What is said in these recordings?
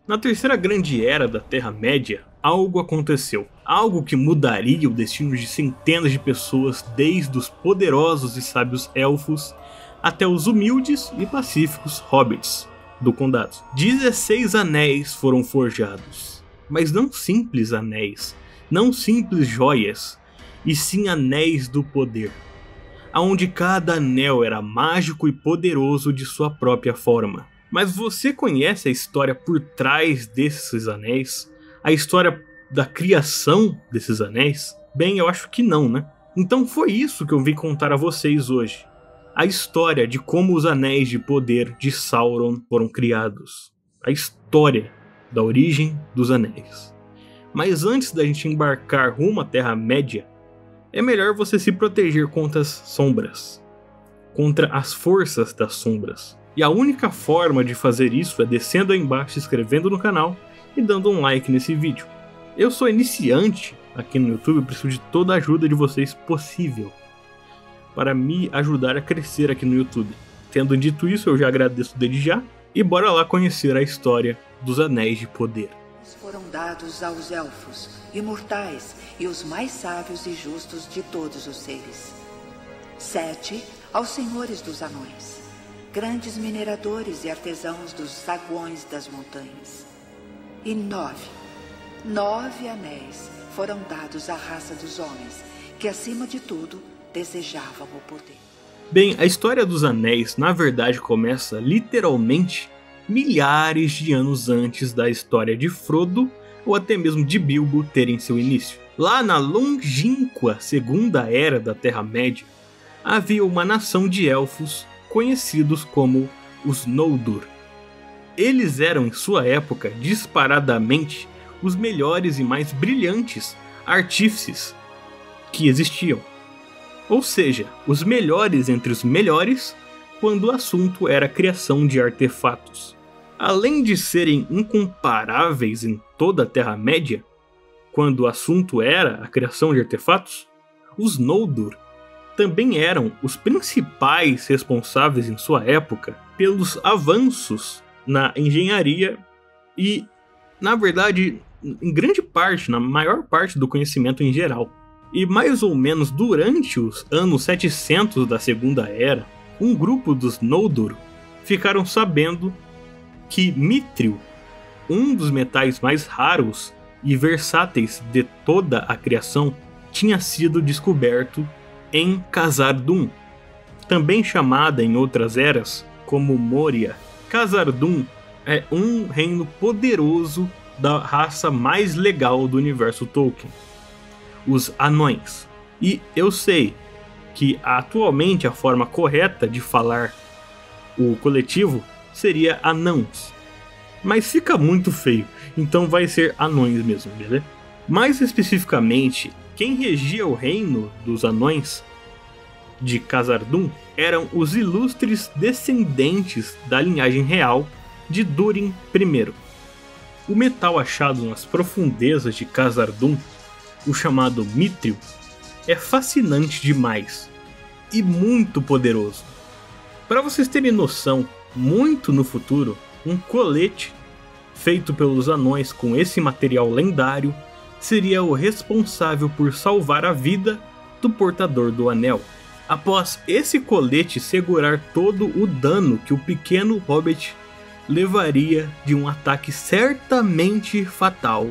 Na terceira grande era da Terra-média, algo aconteceu. Algo que mudaria o destino de centenas de pessoas, desde os poderosos e sábios elfos até os humildes e pacíficos hobbits do condado. 16 anéis foram forjados, mas não simples anéis, não simples joias, e sim anéis do poder, onde cada anel era mágico e poderoso de sua própria forma. Mas você conhece a história por trás desses anéis? A história da criação desses anéis? Bem, eu acho que não, né? Então foi isso que eu vim contar a vocês hoje. A história de como os anéis de poder de Sauron foram criados. A história da origem dos anéis. Mas antes da gente embarcar rumo à Terra-média, é melhor você se proteger contra as sombras, contra as forças das sombras. E a única forma de fazer isso é descendo aí embaixo, se inscrevendo no canal e dando um like nesse vídeo. Eu sou iniciante aqui no YouTube, preciso de toda a ajuda de vocês possível para me ajudar a crescer aqui no YouTube. Tendo dito isso, eu já agradeço desde já e bora lá conhecer a história dos Anéis de Poder. Foram dados aos elfos, imortais e os mais sábios e justos de todos os seres. 7 aos senhores dos anões, grandes mineradores e artesãos dos saguões das montanhas. E 9 anéis foram dados à raça dos homens, que acima de tudo desejavam o poder. Bem, a história dos anéis na verdade começa literalmente milhares de anos antes da história de Frodo ou até mesmo de Bilbo terem seu início. Lá na longínqua Segunda Era da Terra-média, havia uma nação de elfos conhecidos como os Noldor. Eles eram em sua época disparadamente os melhores e mais brilhantes artífices que existiam. Ou seja, os melhores entre os melhores quando o assunto era a criação de artefatos. Além de serem incomparáveis em toda a Terra-média, quando o assunto era a criação de artefatos, os Noldor também eram os principais responsáveis em sua época pelos avanços na engenharia e, na verdade, em grande parte, na maior parte do conhecimento em geral. E mais ou menos durante os anos 700 da Segunda Era, um grupo dos Noldor ficaram sabendo que Mithril, um dos metais mais raros e versáteis de toda a criação, tinha sido descoberto em Khazad-dûm, também chamada em outras eras como Moria. Khazad-dûm é um reino poderoso da raça mais legal do universo Tolkien, os anões. E eu sei que atualmente a forma correta de falar o coletivo seria anãos, mas fica muito feio, então vai ser anões mesmo, beleza? Mais especificamente, quem regia o reino dos anões de Khazad-dûm eram os ilustres descendentes da linhagem real de Durin I. O metal achado nas profundezas de Khazad-dûm, o chamado Mithril, é fascinante demais e muito poderoso. Para vocês terem noção, muito no futuro, um colete feito pelos anões com esse material lendário seria o responsável por salvar a vida do portador do anel. Após esse colete segurar todo o dano que o pequeno hobbit levaria de um ataque certamente fatal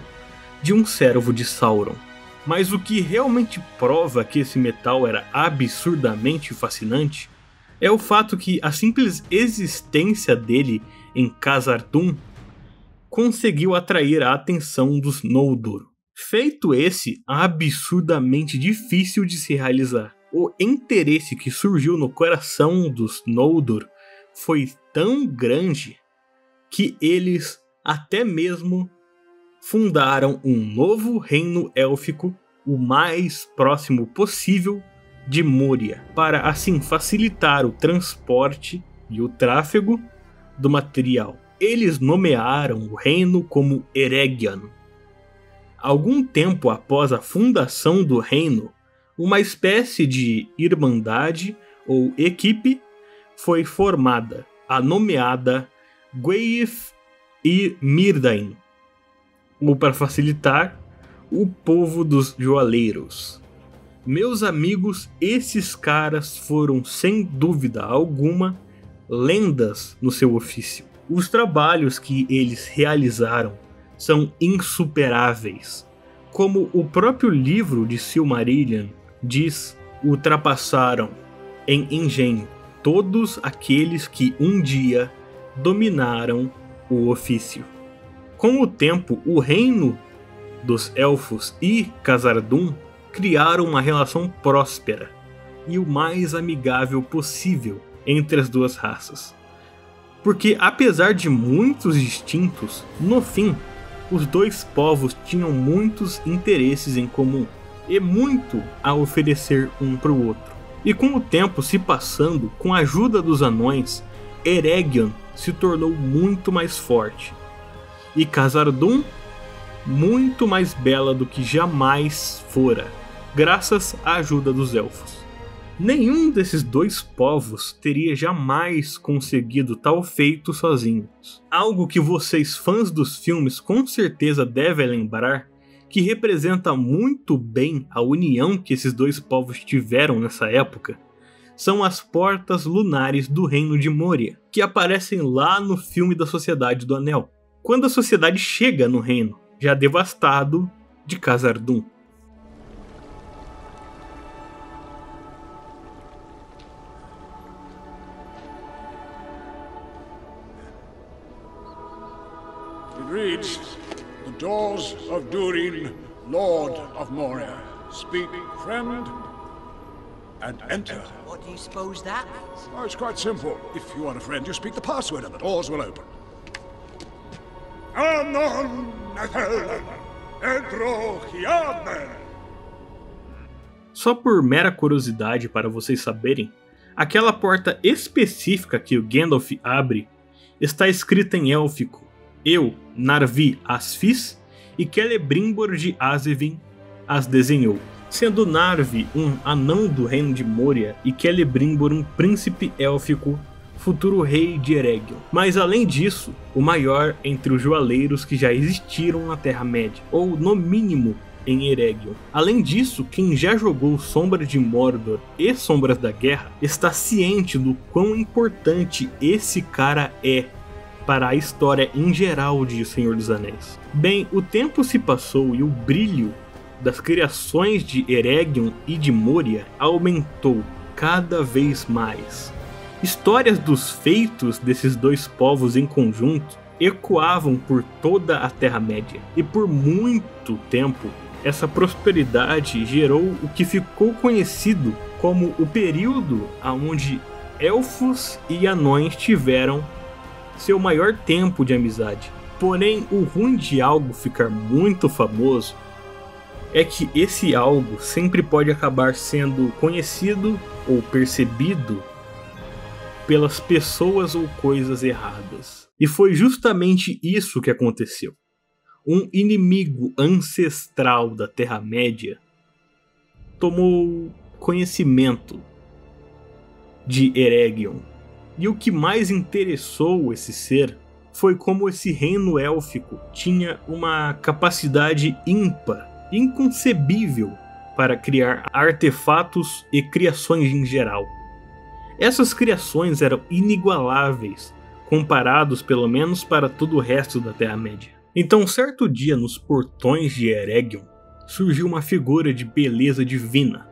de um servo de Sauron. Mas o que realmente prova que esse metal era absurdamente fascinante é o fato que a simples existência dele em Khazad-dûm conseguiu atrair a atenção dos Noldor. Feito esse absurdamente difícil de se realizar, o interesse que surgiu no coração dos Noldor foi tão grande que eles até mesmo fundaram um novo reino élfico, o mais próximo possível de Moria, para assim facilitar o transporte e o tráfego do material. Eles nomearam o reino como Eregion. Algum tempo após a fundação do reino, uma espécie de irmandade ou equipe foi formada, a nomeada Gwaith e Myrdain, ou para facilitar, o povo dos Joalheiros. Meus amigos, esses caras foram sem dúvida alguma lendas no seu ofício. Os trabalhos que eles realizaram são insuperáveis. Como o próprio livro de Silmarillion diz, ultrapassaram em engenho todos aqueles que um dia dominaram o ofício. Com o tempo, o reino dos elfos e Khazad-dûm criaram uma relação próspera e o mais amigável possível entre as duas raças. Porque apesar de muitos distintos, no fim, os dois povos tinham muitos interesses em comum e muito a oferecer um para o outro. E com o tempo se passando, com a ajuda dos anões, Eregion se tornou muito mais forte e Khazad-dûm muito mais bela do que jamais fora, graças à ajuda dos elfos. Nenhum desses dois povos teria jamais conseguido tal feito sozinhos. Algo que vocês fãs dos filmes com certeza devem lembrar, que representa muito bem a união que esses dois povos tiveram nessa época, são as portas lunares do reino de Moria, que aparecem lá no filme da Sociedade do Anel, quando a sociedade chega no reino, já devastado, de Khazad-dûm. It reads, "The doors of Durin, Lord of Moria. Speak, friend, and enter." What do you suppose that means? Oh, it's quite simple. If you want a friend, you speak the password and the doors will open. Anon Nathalan, Edrochiamen. Só por mera curiosidade para vocês saberem, aquela porta específica que o Gandalf abre está escrita em élfico. Eu, Narvi, as fiz e Celebrimbor de Asevin as desenhou. Sendo Narvi um anão do reino de Moria e Celebrimbor um príncipe élfico, futuro rei de Eregion. Mas além disso, o maior entre os joalheiros que já existiram na Terra-média, ou no mínimo em Eregion. Além disso, quem já jogou Sombras de Mordor e Sombras da Guerra está ciente do quão importante esse cara é para a história em geral de O Senhor dos Anéis. Bem, o tempo se passou e o brilho das criações de Eregion e de Moria aumentou cada vez mais. Histórias dos feitos desses dois povos em conjunto ecoavam por toda a Terra-média, e por muito tempo essa prosperidade gerou o que ficou conhecido como o período onde elfos e anões tiveram seu maior tempo de amizade. Porém, o ruim de algo ficar muito famoso é que esse algo sempre pode acabar sendo conhecido ou percebido pelas pessoas ou coisas erradas. E foi justamente isso que aconteceu. Um inimigo ancestral da Terra-média tomou conhecimento de Eregion. E o que mais interessou esse ser foi como esse reino élfico tinha uma capacidade ímpar, inconcebível para criar artefatos e criações em geral. Essas criações eram inigualáveis, comparados pelo menos para todo o resto da Terra-média. Então, certo dia, nos portões de Eregion, surgiu uma figura de beleza divina.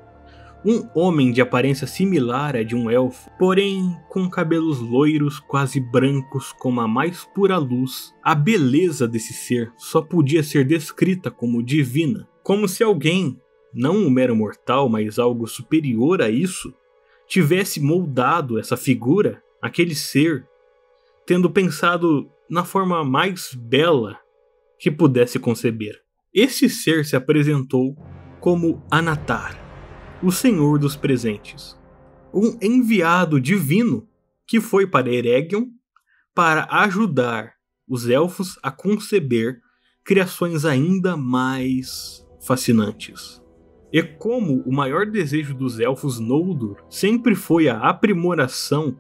Um homem de aparência similar à de um elfo, porém com cabelos loiros quase brancos como a mais pura luz. A beleza desse ser só podia ser descrita como divina, como se alguém, não um mero mortal, mas algo superior a isso, tivesse moldado essa figura, aquele ser, tendo pensado na forma mais bela que pudesse conceber. Esse ser se apresentou como Anatar, o Senhor dos Presentes, um enviado divino que foi para Eregion para ajudar os elfos a conceber criações ainda mais fascinantes. E como o maior desejo dos elfos Noldor sempre foi a aprimoração,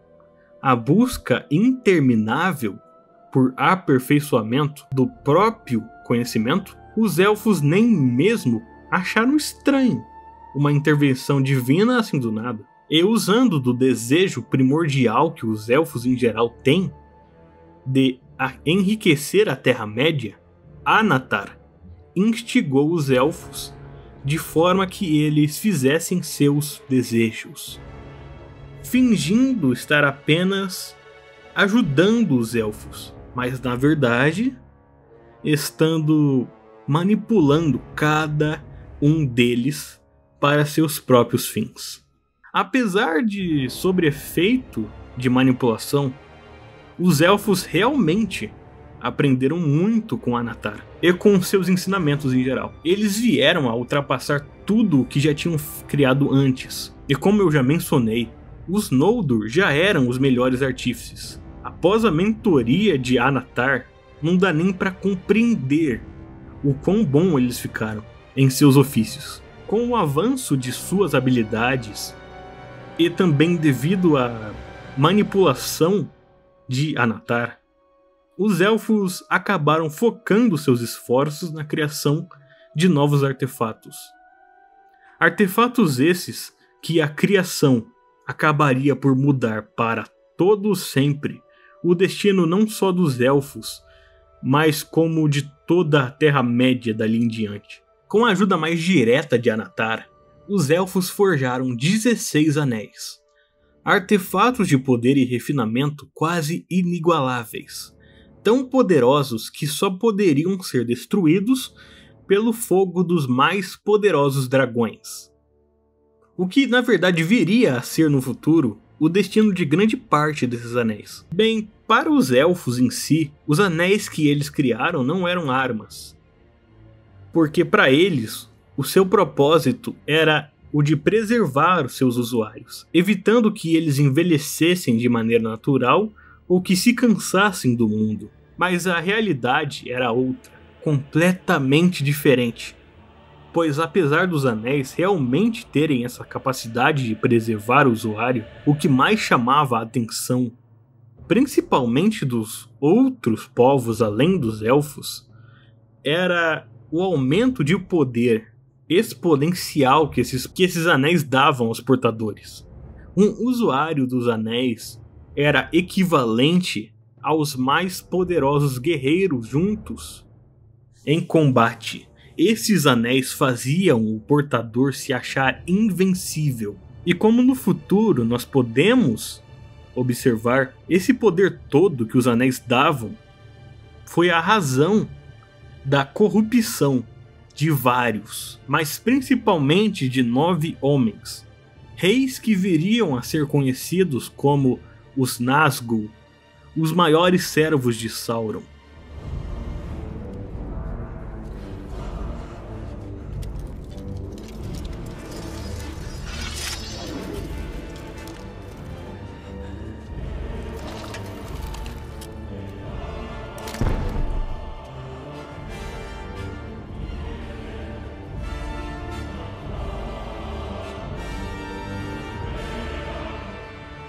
a busca interminável por aperfeiçoamento do próprio conhecimento, os elfos nem mesmo acharam estranho uma intervenção divina assim do nada. E usando do desejo primordial que os elfos em geral têm de enriquecer a Terra-média, Anatar instigou os elfos de forma que eles fizessem seus desejos, fingindo estar apenas ajudando os elfos, mas na verdade estando manipulando cada um deles para seus próprios fins. Apesar de sob efeito de manipulação, os elfos realmente aprenderam muito com Anatar e com seus ensinamentos em geral. Eles vieram a ultrapassar tudo o que já tinham criado antes. E como eu já mencionei, os Noldor já eram os melhores artífices. Após a mentoria de Anatar, não dá nem para compreender o quão bom eles ficaram em seus ofícios. Com o avanço de suas habilidades e também devido à manipulação de Anatar, os elfos acabaram focando seus esforços na criação de novos artefatos. Artefatos esses que a criação acabaria por mudar para todo sempre o destino não só dos elfos, mas como de toda a Terra-média dali em diante. Com a ajuda mais direta de Anatar, os elfos forjaram 16 anéis, artefatos de poder e refinamento quase inigualáveis, tão poderosos que só poderiam ser destruídos pelo fogo dos mais poderosos dragões. O que na verdade viria a ser no futuro o destino de grande parte desses anéis. Bem, para os elfos em si, os anéis que eles criaram não eram armas, porque para eles o seu propósito era o de preservar os seus usuários, evitando que eles envelhecessem de maneira natural ou que se cansassem do mundo. Mas a realidade era outra, completamente diferente. Pois apesar dos anéis realmente terem essa capacidade de preservar o usuário, o que mais chamava a atenção, principalmente dos outros povos além dos elfos, era o aumento de poder exponencial que esses anéis davam aos portadores. Um usuário dos anéis era equivalente aos mais poderosos guerreiros juntos em combate. Esses anéis faziam o portador se achar invencível. E como no futuro nós podemos observar, esse poder todo que os anéis davam foi a razão da corrupção de vários, mas principalmente de 9 homens, reis que viriam a ser conhecidos como os Nazgûl, os maiores servos de Sauron.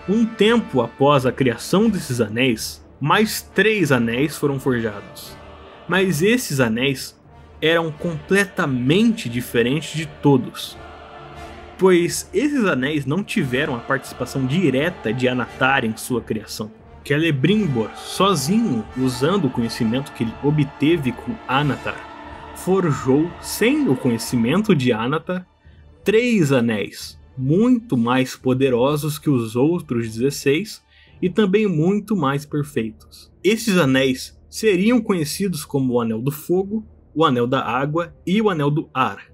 Um tempo após a criação desses anéis, mais 3 anéis foram forjados. Mas esses anéis eram completamente diferentes de todos, pois esses anéis não tiveram a participação direta de Anatar em sua criação. Celebrimbor, sozinho, usando o conhecimento que ele obteve com Anatar, forjou, sem o conhecimento de Anatar, 3 anéis, muito mais poderosos que os outros 16 e também muito mais perfeitos. Esses anéis seriam conhecidos como o Anel do Fogo, o Anel da Água e o Anel do Ar,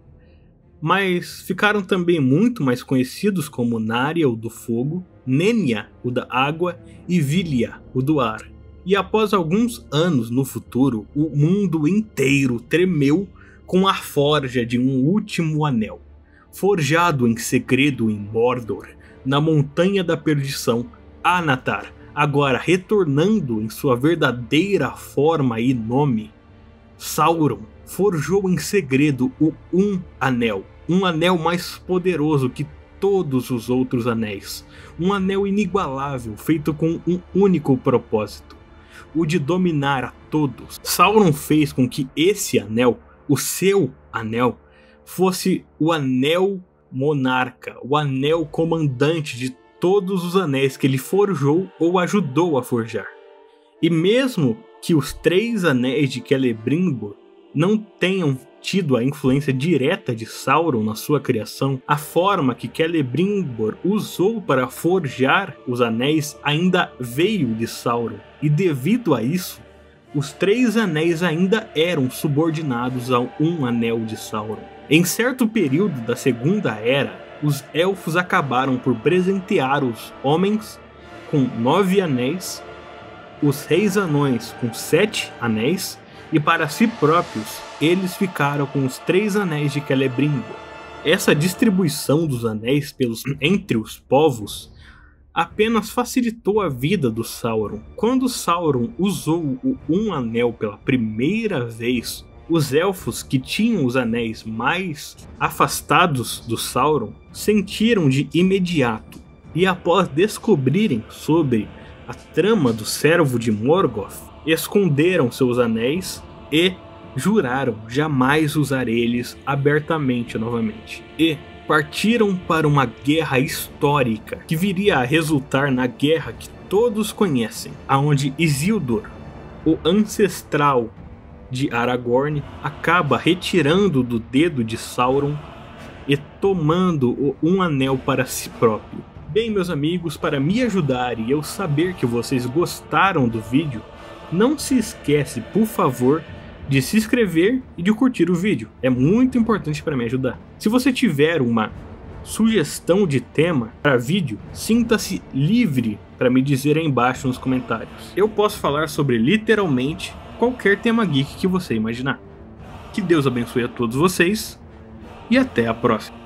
mas ficaram também muito mais conhecidos como Narya, o do Fogo, Nenya, o da Água e Vilya, o do Ar. E após alguns anos no futuro, o mundo inteiro tremeu com a forja de um último anel, forjado em segredo em Mordor, na Montanha da Perdição. Anatar, agora retornando em sua verdadeira forma e nome, Sauron, forjou em segredo o Anel, um anel mais poderoso que todos os outros anéis, um anel inigualável feito com um único propósito: o de dominar a todos. Sauron fez com que esse anel, o seu anel, fosse o anel monarca, o anel comandante de todos os anéis que ele forjou ou ajudou a forjar. E mesmo que os 3 anéis de Celebrimbor não tenham tido a influência direta de Sauron na sua criação, a forma que Celebrimbor usou para forjar os anéis ainda veio de Sauron, e devido a isso, os 3 anéis ainda eram subordinados a um anel de Sauron. Em certo período da Segunda Era, os elfos acabaram por presentear os homens com 9 anéis, os reis anões com 7 anéis, e para si próprios, eles ficaram com os 3 anéis de Celebrimbor. Essa distribuição dos anéis entre os povos apenas facilitou a vida do Sauron. Quando Sauron usou o Um Anel pela primeira vez, os elfos que tinham os anéis mais afastados do Sauron sentiram de imediato, e após descobrirem sobre a trama do Servo de Morgoth, esconderam seus anéis e juraram jamais usar eles abertamente novamente. E partiram para uma guerra histórica que viria a resultar na guerra que todos conhecem, aonde Isildur, o ancestral de Aragorn, acaba retirando do dedo de Sauron e tomando o Um Anel para si próprio. Bem, meus amigos, para me ajudar e eu saber que vocês gostaram do vídeo, não se esquece, por favor, de se inscrever e de curtir o vídeo. É muito importante para me ajudar. Se você tiver uma sugestão de tema para vídeo, sinta-se livre para me dizer aí embaixo nos comentários. Eu posso falar sobre literalmente qualquer tema geek que você imaginar. Que Deus abençoe a todos vocês e até a próxima.